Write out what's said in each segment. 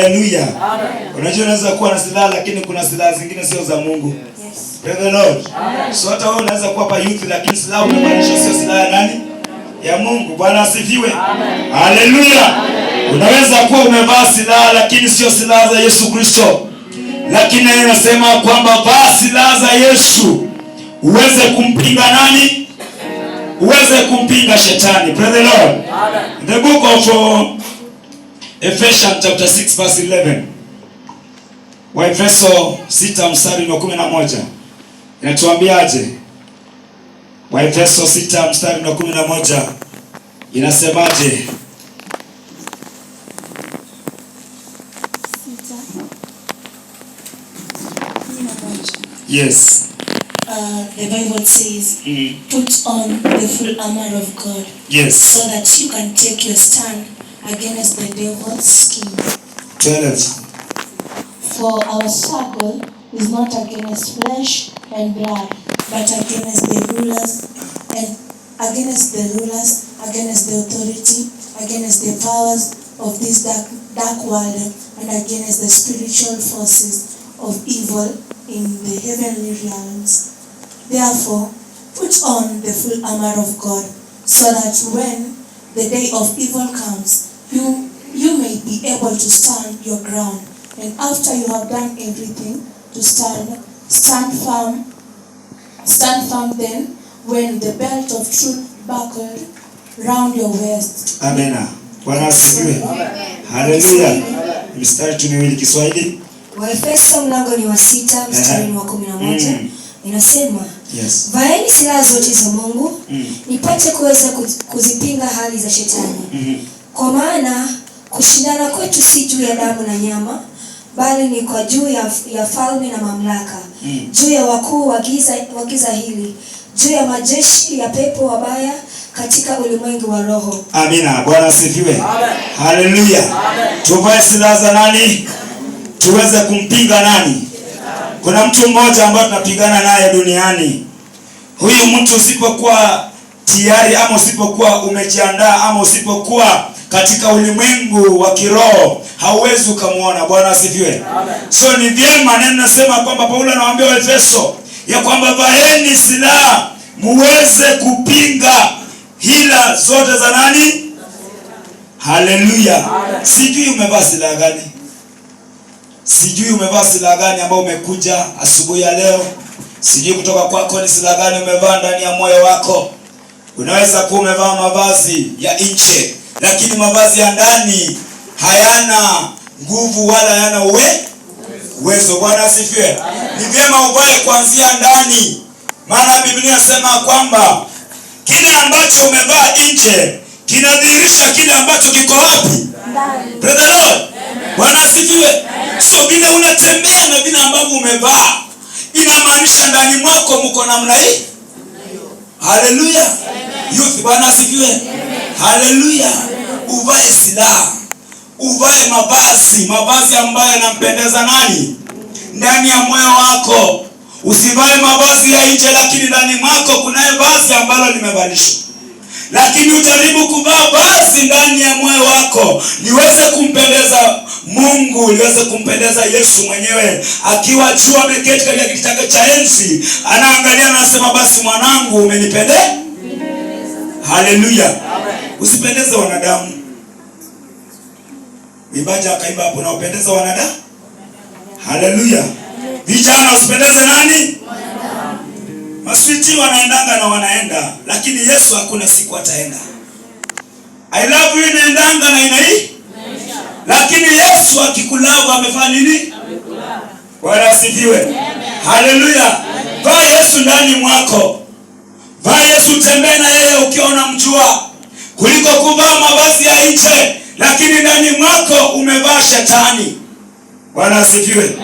Haleluya. Unajua unaweza kuwa na silaha lakini kuna silaha zingine sio za Mungu. Yes. Praise the Lord. So hata wewe unaweza kuwa hapa youth lakini silaha umemaanisha sio silaha ya nani? Ya Mungu. Bwana asifiwe. Haleluya. Unaweza kuwa umevaa silaha lakini sio silaha za Yesu Kristo. Lakini yeye anasema kwamba vaa silaha za Yesu uweze kumpinga nani? Uweze kumpinga shetani. Praise the Lord. The book of Ephesians chapter 6 verse 11. Waefeso 6 mstari wa 11. Inatuambiaje? Waefeso 6 mstari wa 11. Inasemaje? Yes. The Bible says, put on the full armor of God. Yes. So that you can take your stand against the devil's scheme. 12. For our struggle is not against flesh and blood, but against the rulers, against the authority, against the powers of this dark world, and against the spiritual forces of evil in the heavenly realms. Therefore, put on the full armor of God, so that when the day of evil comes, you may be able to stand your ground. And after you have done everything to stand firm then, when the belt of truth buckled round your waist. Amen. Bwana asifiwe. Haleluya. Mstari tumiwili Kiswahili. Waefeso mlango ni wa 6 mstari wa 11. Inasema, yes. Vaeni silaha zote za Mungu, nipate kuweza kuzipinga hali za shetani. Kwa maana kushindana kwetu si juu ya damu na nyama, bali ni kwa juu ya falme na mamlaka, juu ya wakuu wa giza hili, juu ya majeshi ya pepo wabaya katika ulimwengu wa roho. Amina. Bwana asifiwe. Haleluya. Tuvae silaha za nani? Tuweze kumpinga nani? Kuna mtu mmoja ambaye tunapigana naye duniani. Huyu mtu usipokuwa tayari ama usipokuwa umejiandaa ama usipokuwa katika ulimwengu wa kiroho hauwezi ukamwona. Bwana asifiwe. So ni vyema, neno nasema kwamba Paulo anawaambia Waefeso ya kwamba vaeni silaha muweze kupinga hila zote za nani? Haleluya. Sijui umevaa silaha gani? Sijui umevaa silaha gani ambayo umekuja asubuhi ya leo. Sijui kutoka kwako ni silaha gani umevaa ndani ya moyo wako. Unaweza kuwa umevaa mavazi ya nje, lakini mavazi ya ndani hayana nguvu wala hayana uwezo. Bwana asifiwe. Ni vyema uvae kuanzia ndani. Maana Biblia inasema kwamba kile ambacho umevaa nje kinadhihirisha kile ambacho kiko wapi? Ndani. Praise the Lord. Bwana asifiwe. So vile unatembea na vile ambavyo umevaa inamaanisha ndani mwako mko namna hii. Haleluya. Youth, Bwana asifiwe. Haleluya. Uvae silaha. Uvae mavazi ambayo yanampendeza nani? Ndani ya moyo wako. Usivae mavazi ya nje lakini ndani mwako kunaye vazi ambalo limevalishwa. Lakini ujaribu kuvaa vazi ndani ya moyo wako liweze kumpendeza Mungu, liweze kumpendeza Yesu mwenyewe. Akiwa juu ameketi katika kiti chake cha enzi, anaangalia na anasema, basi mwanangu umenipendeza. Haleluya. Usipendeze wanadamu. Ibaja akaimba hapo, na upendeza wanadamu. Haleluya. Vijana usipendeze nani? Maswiti wanaendanga na wanaenda, lakini Yesu hakuna siku ataenda. I love you inaendanga na inai. Lakini Yesu akikulava amefanya nini? Amekulava. Bwana asifiwe. Haleluya. Vaa Yesu ndani mwako. Vaa Yesu, tembea na yeye ukiwa unamjua, kuliko kuvaa mavazi ya nje lakini ndani mwako umevaa shetani. Bwana asifiwe.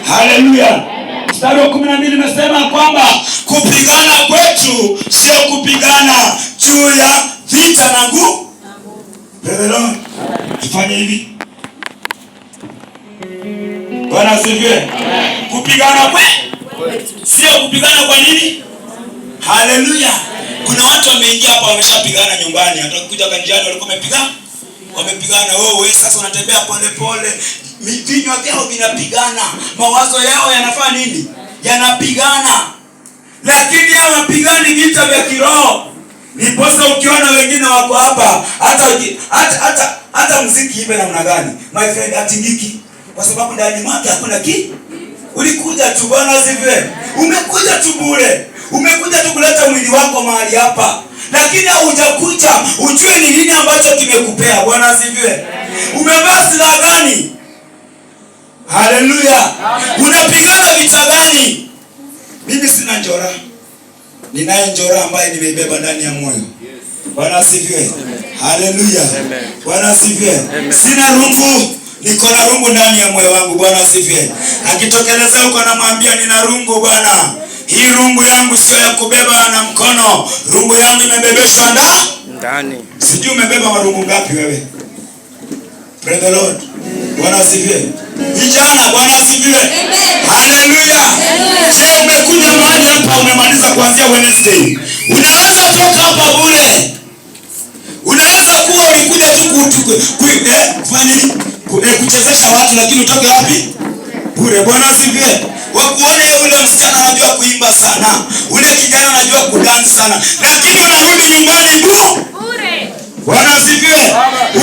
Haleluya. Mstari wa 12 imesema kwamba kupigana kwetu sio kupigana juu ya vita na nguvu. Lord, tufanye hivi. Bwana asifiwe. Kupigana kwetu sio kupigana kwa nini? Haleluya. Kuna watu wameingia hapa wameshapigana nyumbani. Hata kuja kanjani walikuwa wamepigana. wamepigana. Wewe sasa unatembea pole pole, vinywa vyao vinapigana, mawazo yao yanafanya nini? Yanapigana. Lakini hao wapigani vita vya kiroho. Niposa ukiona wengine wako hapa, hata muziki iwe namna gani, my friend, atingiki, kwa sababu ndani mwake hakuna ulikuja tu. Bwana asifiwe. Umekuja tu bure. Umekuja tu kuleta mwili wako mahali hapa, lakini hujakuja ujue ni nini ambacho kimekupea. Bwana asifiwe. Umevaa silaha gani? Haleluya. Unapigana vita gani? Mimi sina njora. Ninaye njora ambaye nimeibeba ndani ya moyo. Bwana asifiwe. Haleluya. Bwana asifiwe. Sina rungu, niko na rungu ndani ya moyo wangu. Bwana asifiwe. Akitokeleza huko anamwambia nina rungu Bwana. Hii rungu yangu sio ya kubeba na mkono. Rungu yangu imebebeshwa ndani. Sijui umebeba marungu ngapi wewe? Praise the Lord. Bwana asifiwe. Vijana, Bwana asifiwe. Haleluya. Je, umekuja mahali hapa umemaliza kuanzia Wednesday? Unaweza toka hapa bure. Unaweza kuwa ulikuja tu kufanya nini? Kuchezesha watu, lakini utoke wapi? Bure. Bwana asifiwe. Wakuone ule msichana anajua kuimba sana, ule kijana anajua kudansi sana, lakini unarudi nyumbani bure. Bwana asifiwe.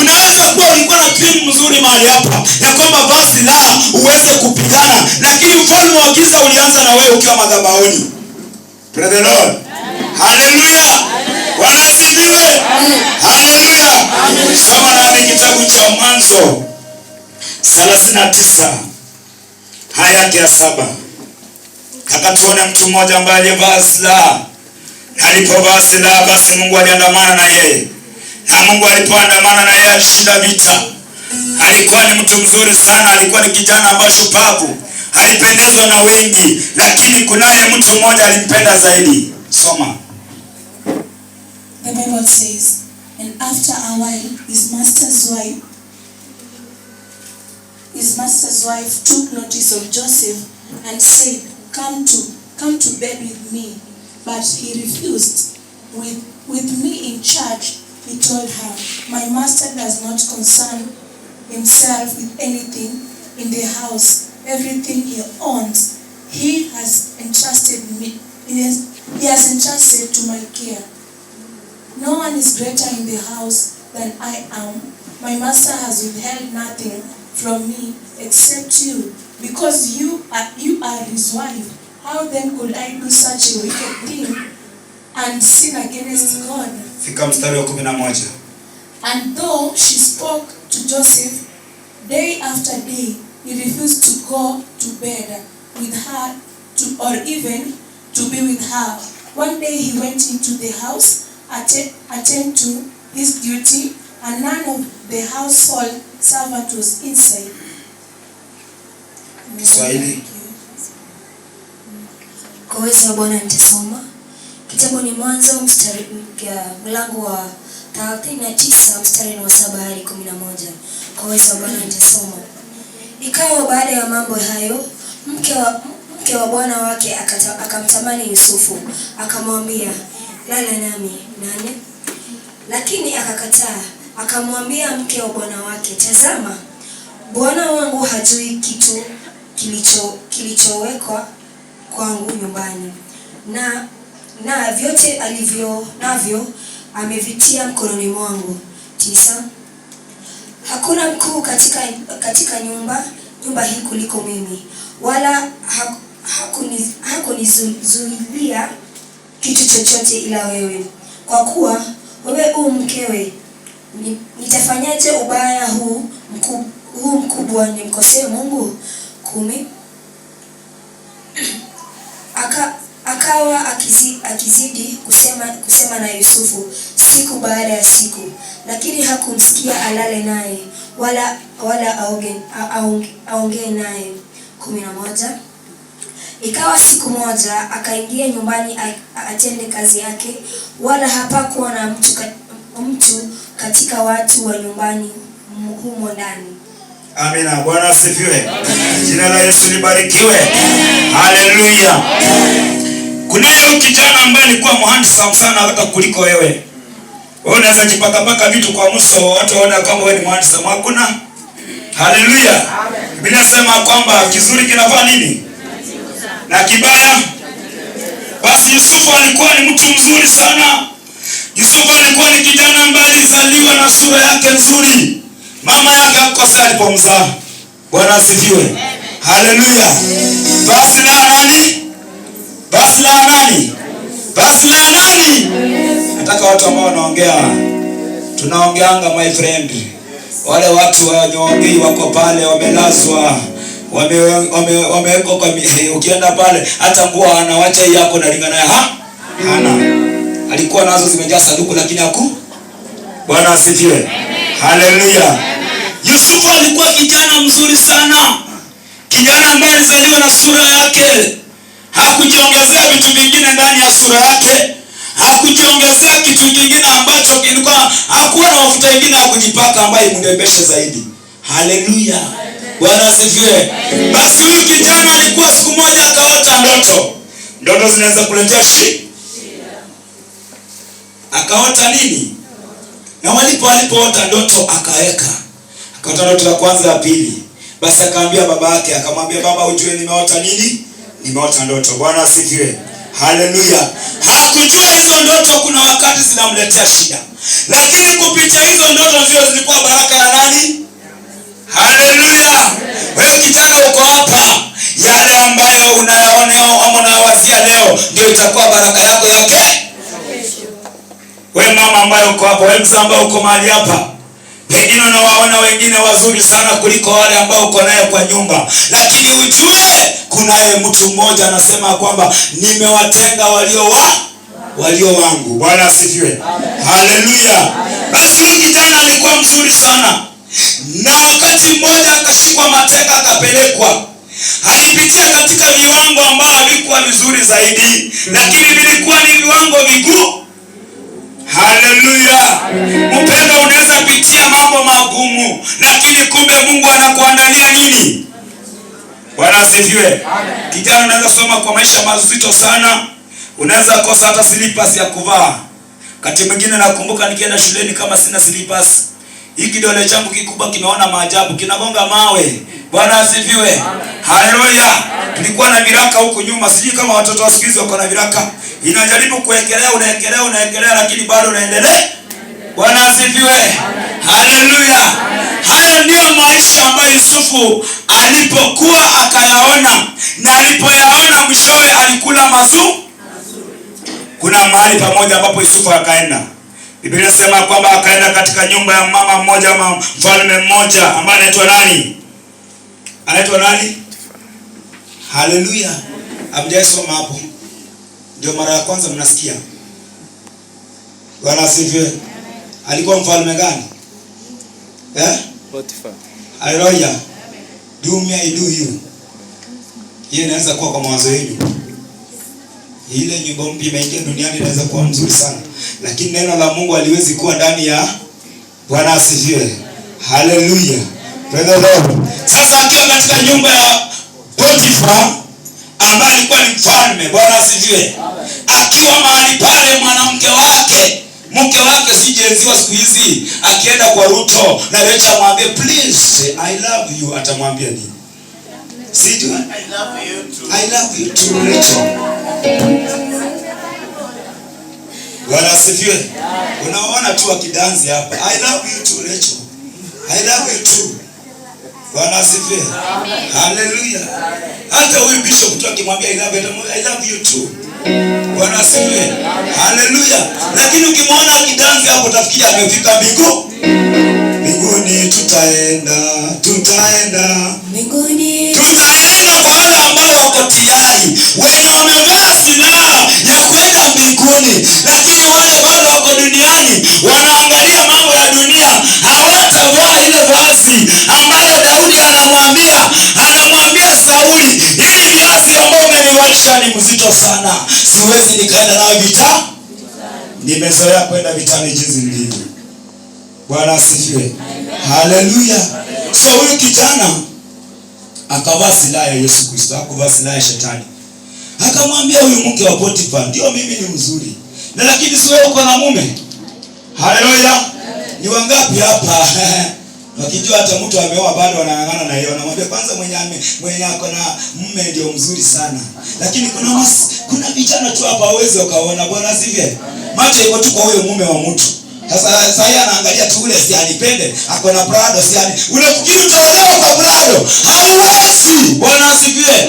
Unaweza kuwa ulikuwa na timu mzuri mahali hapa ya kwamba basi la uweze kupigana, lakini ufalme wa giza ulianza na wewe ukiwa madhabahuni. Praise the Lord. Haleluya. Bwana asifiwe. Haleluya. Soma nami kitabu cha Mwanzo 39 haya ya 7. Akatuona mtu mmoja ambaye alivaa silaha. Alipovaa silaha, basi Mungu aliandamana na yeye. Na Mungu alipoandamana na yeye alishinda vita. Alikuwa ni mtu mzuri sana, alikuwa ni kijana ambaye shupavu. Alipendezwa na wengi, lakini kunaye mtu mmoja alimpenda zaidi. Soma. The Bible says, and after a while his master's wife took notice of Joseph and said, come to bed with me. But he refused. With me in charge, he told her, my master does not concern himself with anything in the house. Everything he owns, he has entrusted to my care. No one is greater in the house than I am. My master has withheld nothing from me except you, because you are his wife. How then could I do such a wicked thing and sin against God? Fika mstari wa 11. And though she spoke to Joseph day after day, he refused to go to bed with her or even to be with her. One day he went into the house, attend to his duty, and none of the household servant was inside. Kiswahili. Kwa uwezo wa Bwana nitasoma. Kitabu ni Mwanzo mlango wa 39 mstari wa 7 hadi 11. Kwa uwezo wa Bwana nitasoma. Ikawa baada ya mambo hayo, mke wa bwana wake akamtamani Yusufu, akamwambia, lala nami. 8. Lakini akakataa, akamwambia mke wa bwana wake, tazama, bwana wangu hajui kitu kilichowekwa kwangu nyumbani, na vyote alivyo navyo amevitia mkononi mwangu. 9. Hakuna mkuu katika nyumba hii kuliko mimi, wala hakunizuilia kitu chochote ila wewe. Kwa kuwa wewe mkewe, nitafanyaje ubaya huu mkubwa nimkosee Mungu? 10. Akawa akizidi kusema na Yusufu siku baada ya siku, lakini hakumsikia alale naye wala aongee naye. 11. Ikawa siku moja akaingia nyumbani atende kazi yake, wala hapakuwa na mtu katika watu wa nyumbani humo ndani. Amina. Bwana asifiwe. Jina la Yesu libarikiwe. Haleluya. Kuna yule kijana ambaye alikuwa mhandisi sana hata kuliko wewe. Wewe unaweza jipaka vitu kwa uso, watu waona kama wewe ni mhandisi. Hakuna. Haleluya. Biblia inasema kwamba kizuri kinafanya nini? Na kibaya. Basi Yusufu alikuwa ni mtu mzuri sana. Yusufu alikuwa ni kijana ambaye alizaliwa na sura yake nzuri. Mama yake akakosea alipomzaa. Bwana asifiwe. Haleluya. Basi la nani? Basi la nani? Basi la nani? Nataka watu ambao wanaongea, tunaongeanga my friend. Wale watu wanyongei wako pale wamelazwa, wamewekwa kwa ukienda pale hata nguo anawacha yako na lingana hana. Alikuwa nazo zimejaa sanduku lakini Bwana asifiwe. Haleluya. Yusufu alikuwa kijana mzuri sana. Kijana ambaye alizaliwa na sura yake. Hakujiongezea vitu vingine ndani ya sura yake. Hakujiongezea kitu kingine ambacho kilikuwa, hakuwa na mafuta mengine ya kujipaka ambaye imdembeshe zaidi. Haleluya. Bwana asifiwe. Basi huyu kijana alikuwa siku moja akaota ndoto. Ndoto zinaweza kuletea shida. Akaota nini? Na alipoota ndoto akaota ndoto ya kwanza ya pili. Basi akaambia baba yake, akamwambia baba, ujue nimeota nini? Nimeota ndoto. Bwana asifiwe. Haleluya. Hakujua hizo ndoto kuna wakati zinamletea shida. Lakini kupitia hizo ndoto ndio zilikuwa baraka ya nani? Haleluya. Wewe kijana uko hapa, yale ambayo unayaona au unayawazia leo ndio itakuwa baraka yako yake. Wewe mama ambaye uko hapa, wewe mzee ambaye uko mahali hapa, pengine unawaona wengine wazuri sana kuliko wale ambao uko naye kwa nyumba, lakini ujue kunaye mtu mmoja anasema kwamba nimewatenga walio wangu. Bwana asifiwe. Haleluya. Basi huyu kijana alikuwa mzuri sana, na wakati mmoja akashikwa mateka akapelekwa. Alipitia katika viwango ambao havikuwa vizuri zaidi, lakini vilikuwa ni viwango vikuu. Haleluya. Mpendwa, unaweza pitia mambo magumu, lakini kumbe Mungu anakuandalia nini? Bwana asifiwe. Kijana unaweza soma kwa maisha mazito sana, unaweza kosa hata slippers ya kuvaa. Wakati mwingine nakumbuka nikienda shuleni kama sina slippers, hii kidole changu kikubwa kimeona maajabu, kinagonga mawe. Bwana asifiwe. Haleluya. Tulikuwa na viraka huko nyuma, sijui kama watoto wa siku hizi wako na viraka. Inajaribu kuekelea, unaekelea lakini bado unaendelea. Bwana asifiwe. Haleluya. Haya ndio maisha ambayo Yusufu alipokuwa akayaona, na alipoyaona mwishowe alikula mazuri. Kuna mahali pamoja ambapo Yusufu akaenda. Biblia inasema kwamba akaenda katika nyumba ya mama mmoja ama mfalme mmoja ambaye anaitwa nani? Anaitwa nani? Haleluya. Hamjasoma hapo? Ndio mara ya kwanza mnasikia. Bwana asifiwe. Alikuwa mfalme gani? Potiphar. Haleluya. Do me I do you. Yeye inaweza kuwa kwa mawazo yenu. Ile nyumba mpya imeingia duniani inaweza kuwa mzuri sana, lakini neno la Mungu haliwezi kuwa ndani ya. Bwana asifiwe. Haleluya. Praise the Lord. Sasa akiwa katika nyumba ya Potiphar ambaye alikuwa ni mfalme, Bwana asifiwe. Akiwa mahali pale, mke wake sijenziwa siku hizi, akienda kwa Ruto na Rachel amwambie please I love you, atamwambia nini? Sijui. I love you too Rachel. Bwana asifiwe. Unaona tu akidansi hapa, I love you too Rachel. I love you too. Bwana asifiwe. Haleluya. Hata huyu bishop tu akimwambia I love you too. Bwana asifiwe. Haleluya. Lakini ukimwona akidansi hapo utafikiria amefika mbinguni. Tutaenda mbinguni. Tutaenda kwa wale ambao wako tayari, wenye wamevaa silaha ya kwenda mbinguni. Lakini wale bado wako duniani wanaangalia mambo ya dunia, hawatavaa ile vazi ambayo Daudi anamwambia Sauli, hii viazi ambao umeniwalisha ni mzito sana, siwezi nikaenda nayo vita. Nimezoea kwenda vitani jinsi nilivyo. Bwana asifiwe. Haleluya. So huyu kijana akavaa silaha ya Yesu Kristo, akavaa silaha ya shetani. Akamwambia huyu mke wa Potiphar, ndio mimi ni mzuri, na lakini si wewe uko na mume. Haleluya. Ni wangapi hapa Wakijua hata mtu ameoa bado wanang'ang'ana na yeye. Wanamwambia kwanza mwenye ako na mume ndio mzuri sana. Lakini kuna vijana tu hapa hawezi wakaona. Bwana asifiwe. Macho iko tu kwa huyo mume wa mtu. Sasa yeye anaangalia tu ule si anipende, ako na Prado si ani. Unafikiri utaolewa kwa Prado? Hauwezi. Bwana asifiwe.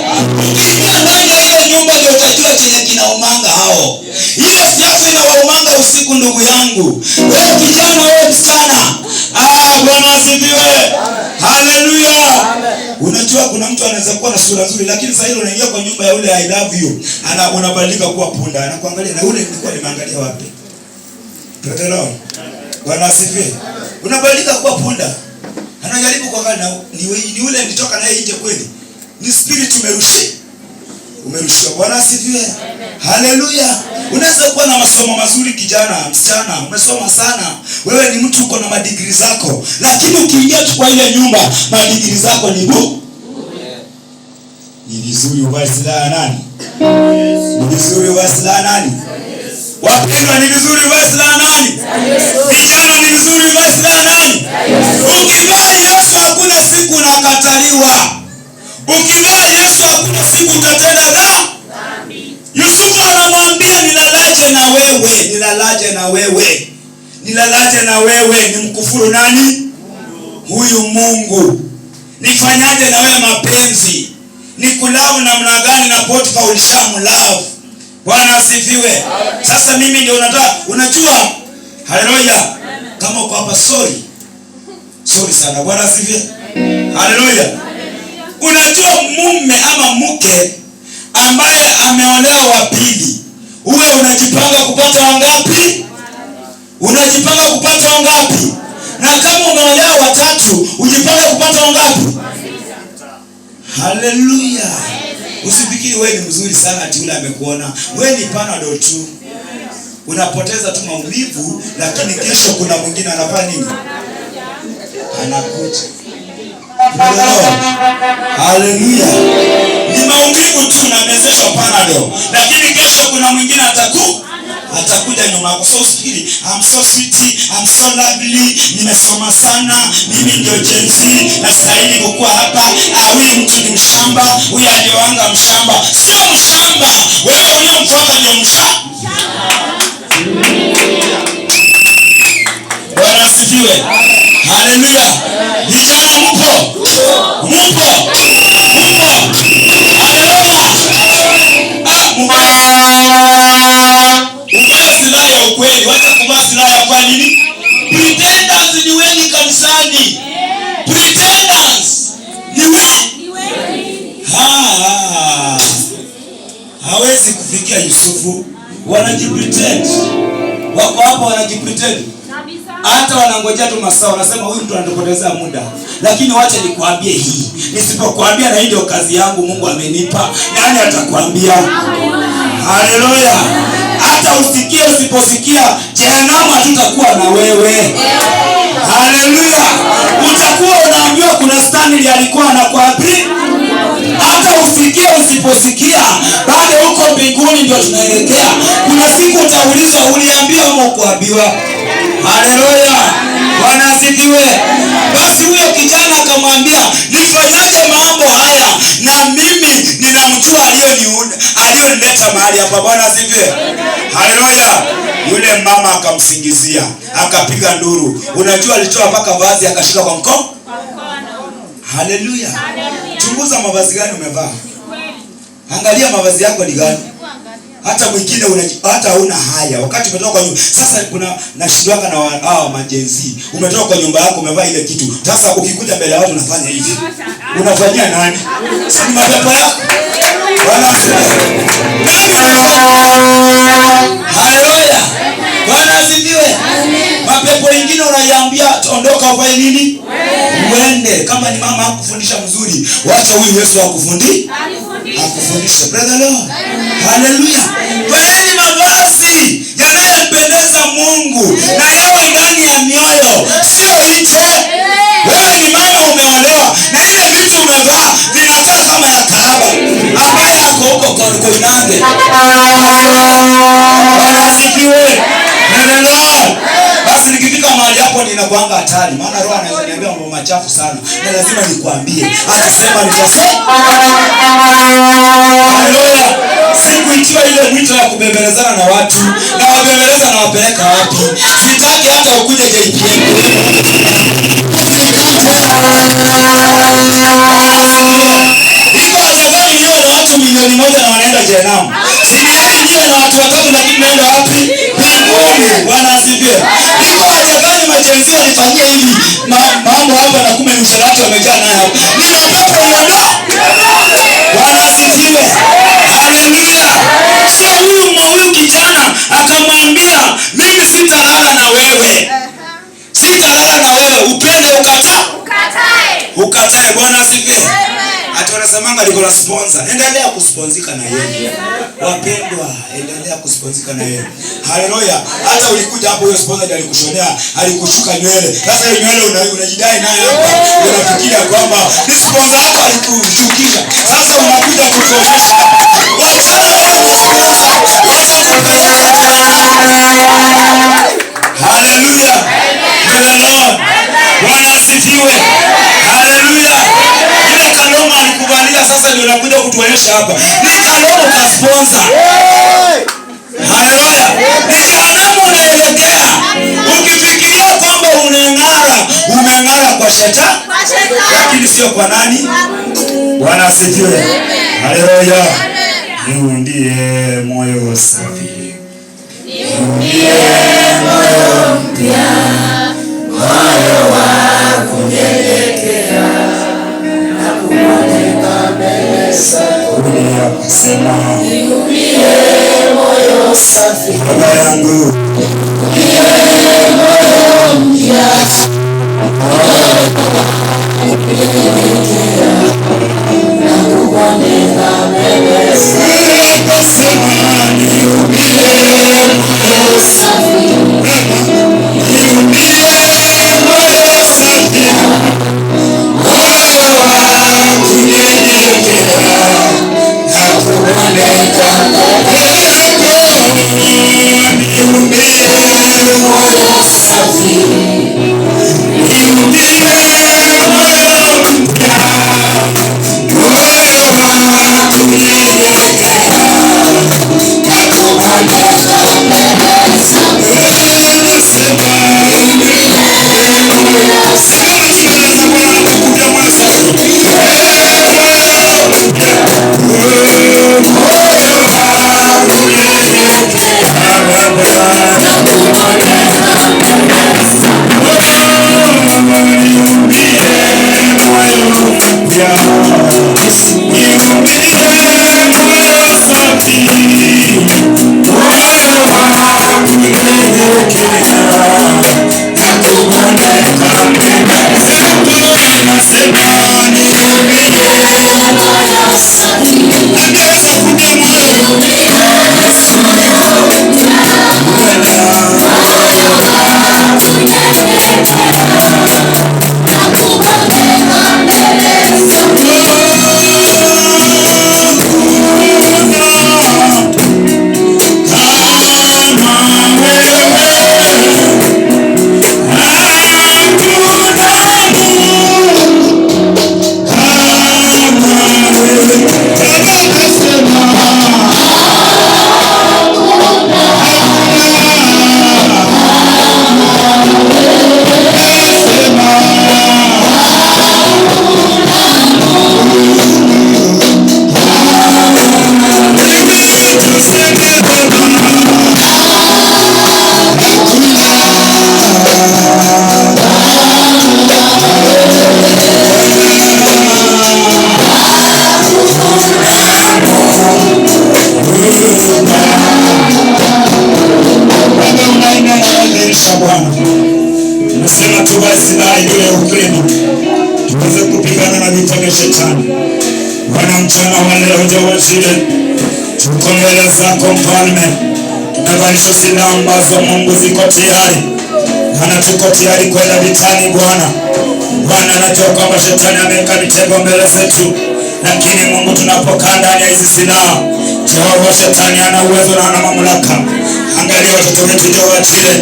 Ukiingia ndani ya ile nyumba ndio utajua chenye kinaumanga hao. Ile siasa inawaumanga usiku ndugu yangu. Wewe kijana, wewe msichana. Bwana asifiwe. Haleluya. Unajua kuna mtu anaweza kuwa na sura nzuri lakini sasa ile unaingia kwa nyumba ya ule I love you, unabadilika kuwa punda. Anakuangalia na ule nilikuwa nimeangalia wapi? Tuelewa. Bwana asifiwe. Unabadilika kuwa punda. Anajaribu kuangalia ni ule nitoka naye nje kweli. Ni spirit umerushiwa. Bwana asifiwe. Haleluya. Unaweza kuwa na masomo mazuri kijana, msichana, umesoma sana. Wewe ni mtu uko na madigrii zako. Lakini ukiingia tu kwa ile nyumba, madigrii zako ni bure. Ni vizuri uvae silaha nani? Ni vizuri uvae silaha nani? Wapendwa, ni vizuri uvae silaha nani? Vijana, ni vizuri uvae silaha nani? Ukivaa Yesu hakuna siku unakataliwa. Ukivaa Yesu hakuna siku utatenda dhambi. Yusufu anamwambia nilalaje na wewe nimkufuru nani? Huyu Mungu. Nifanyaje na wewe mapenzi? Nikulavu namna gani na Potifa ulishamlove? Bwana asifiwe. Sasa mimi ndio unajua. Haleluya. Kama uko hapa sorry sana. Bwana asifiwe. Haleluya. Unajua mume ama mke ambaye ameolewa wa pili, uwe unajipanga kupata wangapi? Na kama umeolewa wa tatu, ujipanga kupata wangapi? Haleluya. Usifikiri wewe ni mzuri sana ati yule amekuona. Wewe ni Panadol tu. Unapoteza tu maumivu, lakini kesho kuna mwingine anafanya nini? Anakuja. Haleluya. Ni maumivu tu unamezeshwa Panadol, lakini kesho kuna mwingine atakuja nyuma yako. So usifikiri I'm so sweet, I'm so lovely, nimesoma sana, mimi ndio Gen Z na stahili kukua hapa. Huyu mtu ni mshamba, huyu alioanga mshamba. Sio mshamba, wewe unayemfuata ndio mshamba. Bwana asifiwe. Haleluya. Vijana mpo. Haleluya. Uvae silaha ya ukweli. Wacha kuvaa silaha ya kwa nini? Pretenders ni wengi kanisani. Pretenders ni wengi. Hawezi kufikia Yusufu. Wanajipretend. Wako hapa wanajipretend. Hata wanangojea tu masaa, wanasema huyu mtu anatupotezea muda. Lakini wacha nikwambie hii. Nisipokuambia na hii ndio kazi yangu Mungu amenipa, nani atakwambia? Haleluya. Hata usikie usiposikia, jehanamu hatutakuwa na wewe. Haleluya. Utakuwa unaambiwa kuna Stanley alikuwa anakuambia. Hata usikie usiposikia, bado huko mbinguni ndio tunaelekea. Kuna siku utaulizwa uliambiwa au hukuambiwa. Haleluya. Bwana asifiwe. Basi huyo kijana akamwambia, nifanyaje mambo haya na mimi ninamjua aliyonileta mahali hapa. Bwana asifiwe. Haleluya. Yule mama akamsingizia, akapiga nduru. Unajua alitoa mpaka vazi akashika kwa mkono. Haleluya. Chunguza mavazi gani umevaa. Angalia mavazi yako ni gani. Hata mwingine hata una haya. Wakati umetoka kwa nyumba. Sasa kuna nashindwanga na hao majenzi. Umetoka kwa nyumba yako umevaa ile kitu. Sasa ukikuja mbele ya watu unafanya hivi. Unafanyia nani? Sasa ni mapepo yako. Bwana asifiwe. Haleluya. Bwana asifiwe. Mapepo mengine unaiambia ondoka uvae nini? Uende. Kama ni mama hakufundisha mzuri, wacha huyu Yesu akufundishe. Brother Lord. Haleluya. Vaeni mavazi yanayompendeza Mungu na yawe ndani ya mioyo, sio nje. Wewe ni mama umeolewa na ile vitu umevaa vinakaa kama ya kahaba ambaye yako huko kwa inange. Bwana asifiwe. Brother Lord. Basi nikifika mahali hapo ninakuanga hatari. Maana roho anaweza niambia mambo machafu sana. Na lazima nikwambie, alisema nitasema. Haleluya. Sikuitiwa ile mwito ya kubembelezana na watu. Na wabembeleza na wapeleka wapi? Sitaki hata ukuje JPM. Iko afadhali niwe na watu milioni moja na wanaenda jehanamu. Siheri niwe na watu watatu lakini naenda wapi? Mbinguni. Bwana asifiwe. Iko afadhali majenzi wanifanyie hivi mambo hapa na kumbe msharati wamejaa naye hapa. Nina pepo iondoa. Bwana asifiwe. Haleluya. So huyu kijana akamwambia, mimi sitalala na wewe. Sitalala na wewe, upende ukatae. Bwana asifiwe. Hata wanasemanga liko na sponsor. Endelea kusponzika na yeye. Wapendwa, endelea kusponzika na yeye. Haleluya. Hata ulikuja hapo huyo sponsor alikushonea, alikushuka nywele. Sasa hiyo nywele unajidai naye hapa. Unafikiria kwamba ni sponsor hapa alikushukisha. Sasa unakuja kutuonyesha. Haleluya. Bwana asifiwe. Haleluya. Ile Kaloma alikubalia, sasa ndio unakuja kutuonyesha hapa. Ni Kaloma ka sponsor. Haleluya. Ni jehanamu unaelekea. Ukifikiria kwamba umeng'ara kwa shetani. Lakini sio kwa nani? Bwana asifiwe. Haleluya. Niundie moyo safi. Niundie moyo mpya. Moyo wa kunyenyekea na kumwelekea mbele zako. Akasema, niumbie moyo safi Baba yangu, niumbie moyo mpya, moyo wa kunyenyekea na kumwelekea mbele zako. Akasema, niumbie moyo safi. tuweze kupigana na vita vya shetani. Bwana, mchana wa leo Jehova, tuko mbele zako Mfalme, tumevalishwa silaha ambazo Mungu ziko tayari. Bwana, tuko tayari kwenda vitani Bwana. Bwana, najua kwamba shetani ameweka mitego mbele zetu, lakini Mungu, tunapokaa ndani ya hizi silaha, Jehova, shetani hana uwezo na hana mamlaka. Angalia watoto wetu Jehova Jire,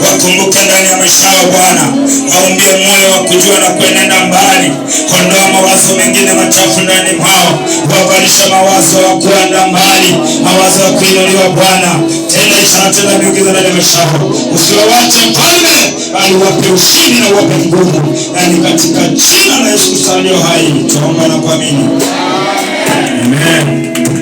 wakumbuke ndani ya maisha yao Bwana, waumbie moyo wa kujua na kuenenda mbali. Ondoa mawazo mengine machafu ndani mwao, wavalisha mawazo ya kuenda mbali, mawazo ya kuinuliwa Bwana. Tena ishara, tena miujiza ndani ya maisha yao, usiwawache Mfalme, bali wape ushindi na wape nguvu, na ni katika jina la Yesu Kristo aliye hai tuomba na kuamini. Amen.